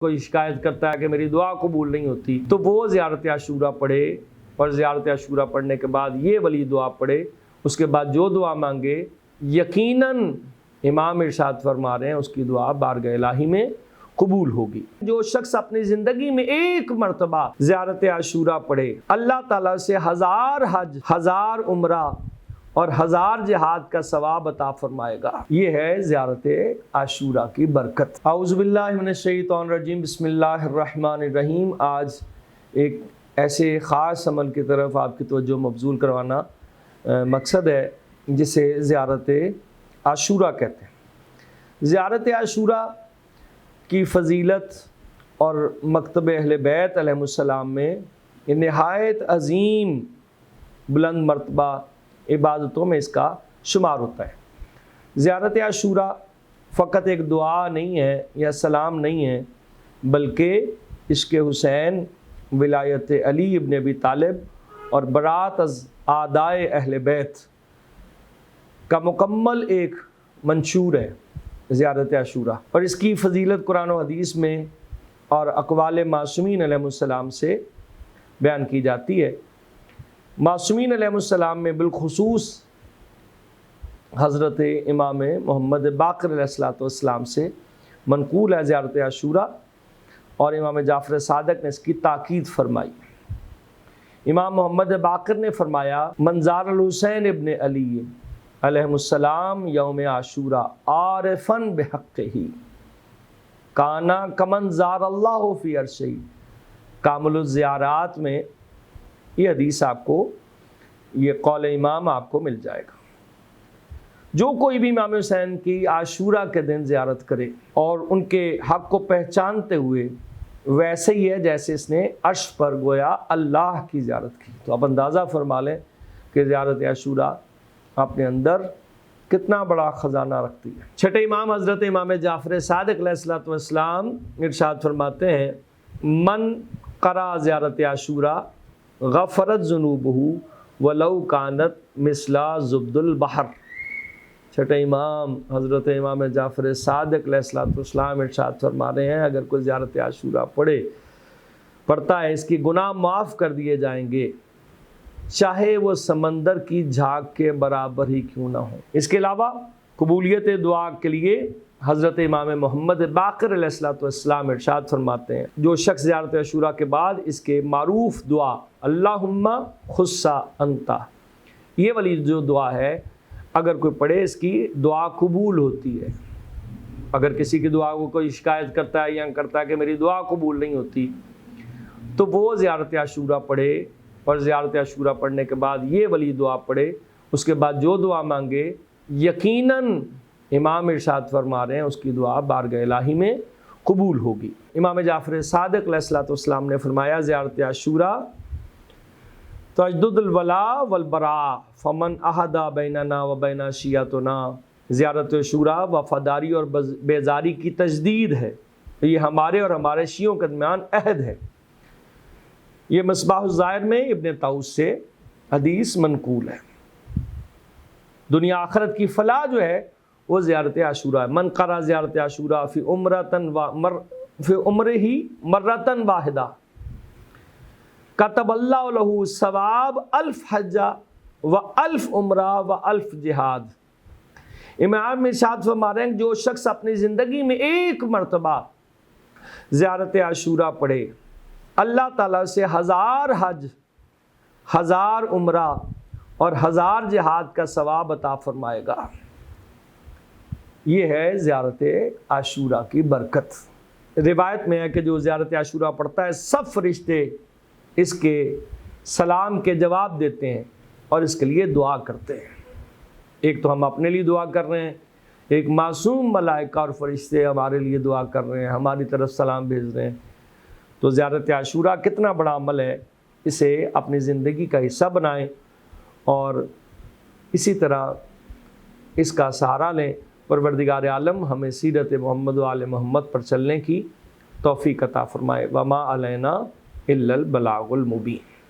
کوئی شکایت کرتا ہے کہ میری دعا قبول نہیں ہوتی تو وہ زیارت عاشورہ پڑھے، اور زیارت عاشورہ پڑھنے کے بعد یہ والی دعا پڑھے، اس کے بعد جو دعا مانگے یقیناً امام ارشاد فرما رہے ہیں اس کی دعا بارگاہ الہی میں قبول ہوگی۔ جو شخص اپنی زندگی میں ایک مرتبہ زیارت عاشورہ پڑھے، اللہ تعالیٰ سے 1000 حج، 1000 عمرہ اور 1000 جہاد کا ثواب عطا فرمائے گا۔ یہ ہے زیارت عاشورہ کی برکت۔ اعوذ باللہ من الشیطان الرجیم، بسم اللہ الرحمن الرحیم۔ آج ایک ایسے خاص عمل کی طرف آپ کی توجہ مبذول کروانا مقصد ہے جسے زیارت عاشورہ کہتے ہیں۔ زیارت عاشورہ کی فضیلت اور مکتب اہل بیت علیہ السلام میں نہایت عظیم بلند مرتبہ عبادتوں میں اس کا شمار ہوتا ہے۔ زیارت عاشورہ فقط ایک دعا نہیں ہے یا سلام نہیں ہے، بلکہ عشق حسین، ولایت علی ابن ابی طالب اور برات از اعدائے اہل بیت کا مکمل ایک منشور ہے زیارت عاشورہ، اور اس کی فضیلت قرآن و حدیث میں اور اقوال معصومین علیہ السلام سے بیان کی جاتی ہے۔ معصومین علیہ السلام میں بالخصوص حضرت امام محمد باقر علیہ السلام سے منقول ہے زیارت عاشورہ، اور امام جعفر صادق نے اس کی تاکید فرمائی۔ امام محمد باقر نے فرمایا، منظار الحسین ابن علی علیہ السلام یوم عاشورہ عارفاً بحقہ کانا کمن زار اللہ فی عرشہ۔ کامل الزیارات میں یہ حدیث آپ کو، یہ قول امام آپ کو مل جائے گا۔ جو کوئی بھی امام حسین کی عاشورہ کے دن زیارت کرے اور ان کے حق کو پہچانتے ہوئے، ویسے ہی ہے جیسے اس نے عرش پر گویا اللہ کی زیارت کی۔ تو آپ اندازہ فرما لیں کہ زیارت عاشورہ اپنے اندر کتنا بڑا خزانہ رکھتی ہے۔ چھٹے امام حضرت امام جعفر صادق علیہ السلام ارشاد فرماتے ہیں، من قرأ زیارت عاشورہ غفرت ذنوبہ ولو کانت مثل زبد البحر۔ چھٹے امام حضرت امام جعفر صادق علیہ السلام ارشاد فرما رہے ہیں، اگر کوئی زیارت عاشورہ پڑھتا ہے، اس کی گناہ معاف کر دیے جائیں گے، چاہے وہ سمندر کی جھاگ کے برابر ہی کیوں نہ ہو۔ اس کے علاوہ قبولیت دعا کے لیے حضرت امام محمد باقر علیہ السلام ارشاد فرماتے ہیں، جو شخص زیارت عاشورہ کے بعد اس کے معروف دعا اللہم خص انت، یہ والی جو دعا ہے، اگر کوئی پڑھے اس کی دعا قبول ہوتی ہے۔ اگر کسی کی دعا کو کوئی شکایت کرتا ہے یا کرتا ہے کہ میری دعا قبول نہیں ہوتی تو وہ زیارت عاشورہ پڑھے، اور زیارت عاشورہ پڑھنے کے بعد یہ والی دعا پڑھے، اس کے بعد جو دعا مانگے یقیناً امام ارشاد فرما رہے ہیں اس کی دعا بارگاہ الہی میں قبول ہوگی۔ امام جعفر صادق علیہ السلام نے فرمایا، زیارت عاشورہ تجدد الولاء والبراء فمن احدا بیننا و بین شیعتنا۔ زیارت عاشورہ وفاداری اور بیزاری کی تجدید ہے، یہ ہمارے اور ہمارے شیعوں کے درمیان عہد ہے۔ یہ مصباح الظاہر میں ابن طاؤس سے حدیث منقول ہے۔ دنیا آخرت کی فلاح جو ہے وہ زیارت عاشورہ ہے۔ من قرأ زیارت عاشورہ فی عمرہ مرۃ واحدہ کتب اللہ لہ ثواب 1000 حجہ و 1000 عمرہ و 1000 جہاد۔ امام ارشاد فرما رہے ہیں، جو شخص اپنی زندگی میں ایک مرتبہ زیارت عاشورہ پڑھے، اللہ تعالیٰ سے 1000 حج، 1000 عمرہ اور 1000 جہاد کا ثواب عطا فرمائے گا۔ یہ ہے زیارت عاشورہ کی برکت۔ روایت میں ہے کہ جو زیارت عاشورہ پڑھتا ہے، سب فرشتے اس کے سلام کے جواب دیتے ہیں اور اس کے لیے دعا کرتے ہیں۔ ایک تو ہم اپنے لیے دعا کر رہے ہیں، ایک معصوم ملائکہ اور فرشتے ہمارے لیے دعا کر رہے ہیں، ہماری طرف سلام بھیج رہے ہیں۔ تو زیارت عاشورہ کتنا بڑا عمل ہے، اسے اپنی زندگی کا حصہ بنائیں اور اسی طرح اس کا سہارا لیں۔ پروردگار عالم ہمیں سیرت محمد و آل محمد پر چلنے کی توفیق عطا فرمائے۔ وما علینا الا البلاغ المبین۔